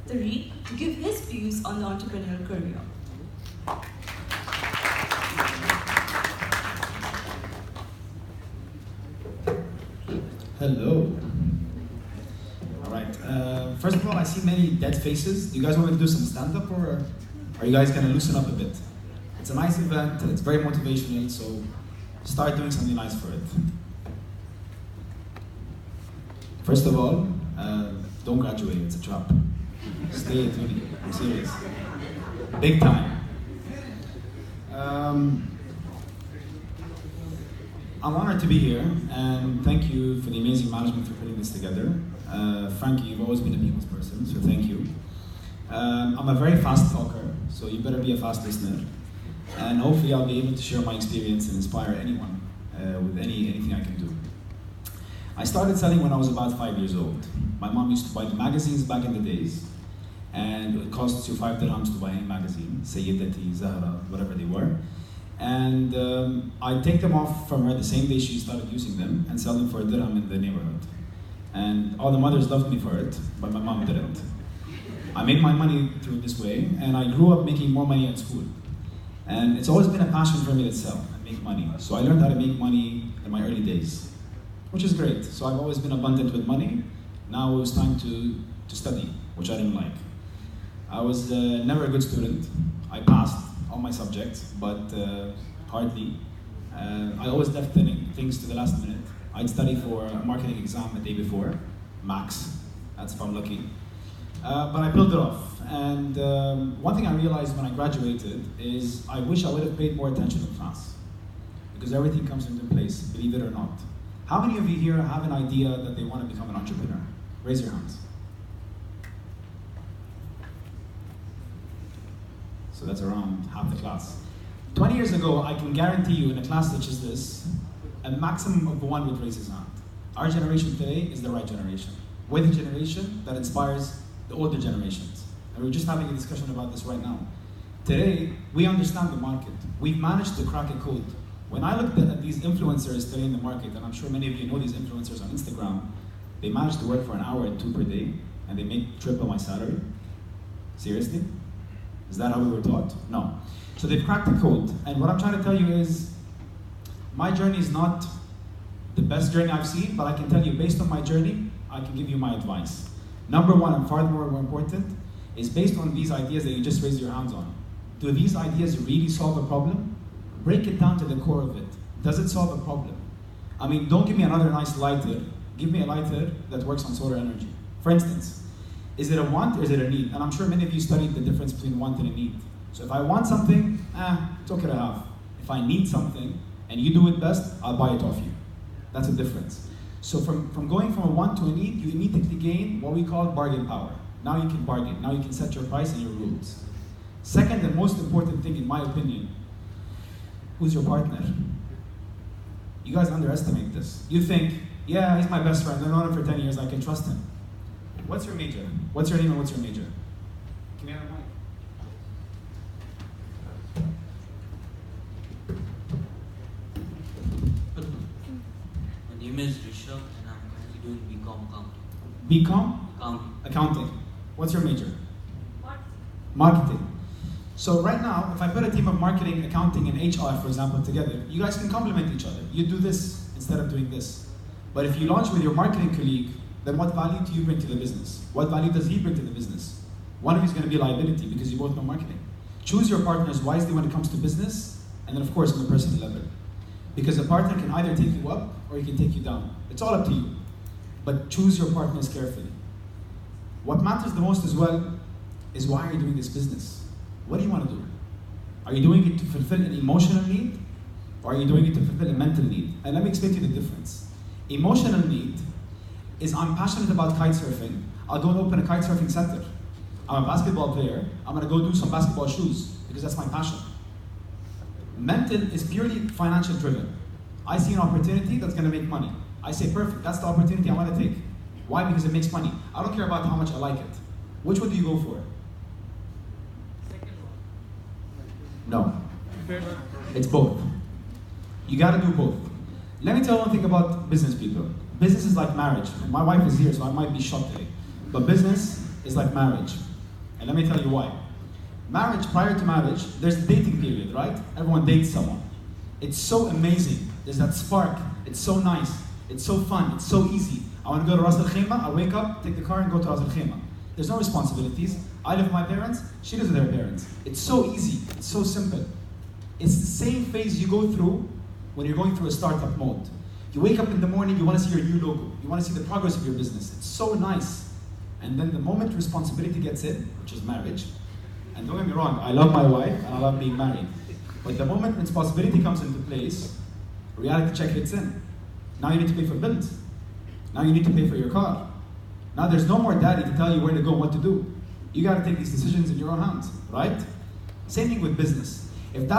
Tariq, to give his views on the entrepreneurial career. Hello. All right. First of all, I see many dead faces. Do you guys want me to do some stand-up, or are you guys gonna loosen up a bit? It's a nice event. It's very motivational. So start doing something nice for it. First of all, don't graduate. It's a trap. Stay at uni. I'm serious. Big time. I'm honored to be here, and thank you for the amazing management for putting this together. Frankie, you've always been a people's person, so thank you. I'm a very fast talker, so you better be a fast listener. And hopefully I'll be able to share my experience and inspire anyone with anything I can do. I started selling when I was about 5 years old. My mom used to buy the magazines back in the days, and it costs you 5 dirhams to buy any magazine, Sayyidati, Zahra, whatever they were. And I'd take them off from her the same day she started using them and sell them for a dirham in the neighborhood. And all the mothers loved me for it, but my mom didn't. I made my money through this way, and I grew up making more money at school. And it's always been a passion for me to sell and make money. So I learned how to make money in my early days, which is great. So I've always been abundant with money. Now it was time to study, which I didn't like. I was never a good student. I passed all my subjects, but hardly. I always left things to the last minute. I'd study for a marketing exam the day before, max, that's if I'm lucky. But I pulled it off. And one thing I realized when I graduated is I wish I would have paid more attention in class, because everything comes into place, believe it or not. How many of you here have an idea that they want to become an entrepreneur? Raise your hands. So that's around half the class. 20 years ago, I can guarantee you in a class such as this, a maximum of one would raise his hand. Our generation today is the right generation. We're the generation that inspires the older generations. And we're just having a discussion about this right now. Today, we understand the market. We've managed to crack a code. When I looked at these influencers today in the market, and I'm sure many of you know these influencers on Instagram, they manage to work for an hour or two per day, and they make triple my salary. Seriously? Is that how we were taught? No. So they've cracked the code. And what I'm trying to tell you is, my journey is not the best journey I've seen, but I can tell you based on my journey, I can give you my advice. Number one, and far more important, is based on these ideas that you just raised your hands on. Do these ideas really solve a problem? Break it down to the core of it. Does it solve a problem? I mean, don't give me another nice lighter. Give me a lighter that works on solar energy. For instance, is it a want or is it a need? And I'm sure many of you studied the difference between want and a need. So if I want something, it's okay to have. If I need something and you do it best, I'll buy it off you. That's a difference. So from going from a want to a need, you immediately gain what we call bargain power. Now you can bargain. Now you can set your price and your rules. Second and most important thing, in my opinion, who's your partner? You guys underestimate this. You think, yeah, he's my best friend. I've known him for 10 years. I can trust him. What's your major? What's your name and what's your major? Can you have a mic? My name is Rishabh and I'm currently doing BCom accounting. BCom? Accounting. Accounting. What's your major? Marketing. So right now, if I put a team of marketing, accounting, and HR, for example, together, you guys can complement each other. You do this instead of doing this. But if you launch with your marketing colleague, then what value do you bring to the business? What value does he bring to the business? One of you is going to be a liability because you both know marketing. Choose your partners wisely when it comes to business, and then of course on the personal level. Because a partner can either take you up or he can take you down. It's all up to you. But choose your partners carefully. What matters the most as well is, why are you doing this business? What do you want to do? Are you doing it to fulfill an emotional need? Or are you doing it to fulfill a mental need? And let me explain to you the difference. Emotional need is, I'm passionate about kite surfing. I'll go and open a kite surfing center. I'm a basketball player. I'm going to go do some basketball shoes because that's my passion. Mental is purely financial driven. I see an opportunity that's going to make money. I say, perfect, that's the opportunity I want to take. Why? Because it makes money. I don't care about how much I like it. Which one do you go for? No. It's both. You got to do both. Let me tell you one thing about business people. Business is like marriage. And my wife is here, so I might be shocked today. But business is like marriage. And let me tell you why. Marriage, prior to marriage, there's the dating period, right? Everyone dates someone. It's so amazing. There's that spark. It's so nice. It's so fun. It's so easy. I want to go to Ras Al Khaimah. I wake up, take the car, and go to Ras Al Khaimah. There's no responsibilities. I live with my parents. She lives with her parents. It's so easy. It's so simple. It's the same phase you go through when you're going through a startup mode. You wake up in the morning, you want to see your new logo. You want to see the progress of your business. It's so nice. And then the moment responsibility gets in, which is marriage, and don't get me wrong, I love my wife and I love being married. But the moment responsibility comes into place, reality check hits in. Now you need to pay for bills. Now you need to pay for your car. Now there's no more daddy to tell you where to go, what to do. You got to take these decisions in your own hands, right? Same thing with business. If that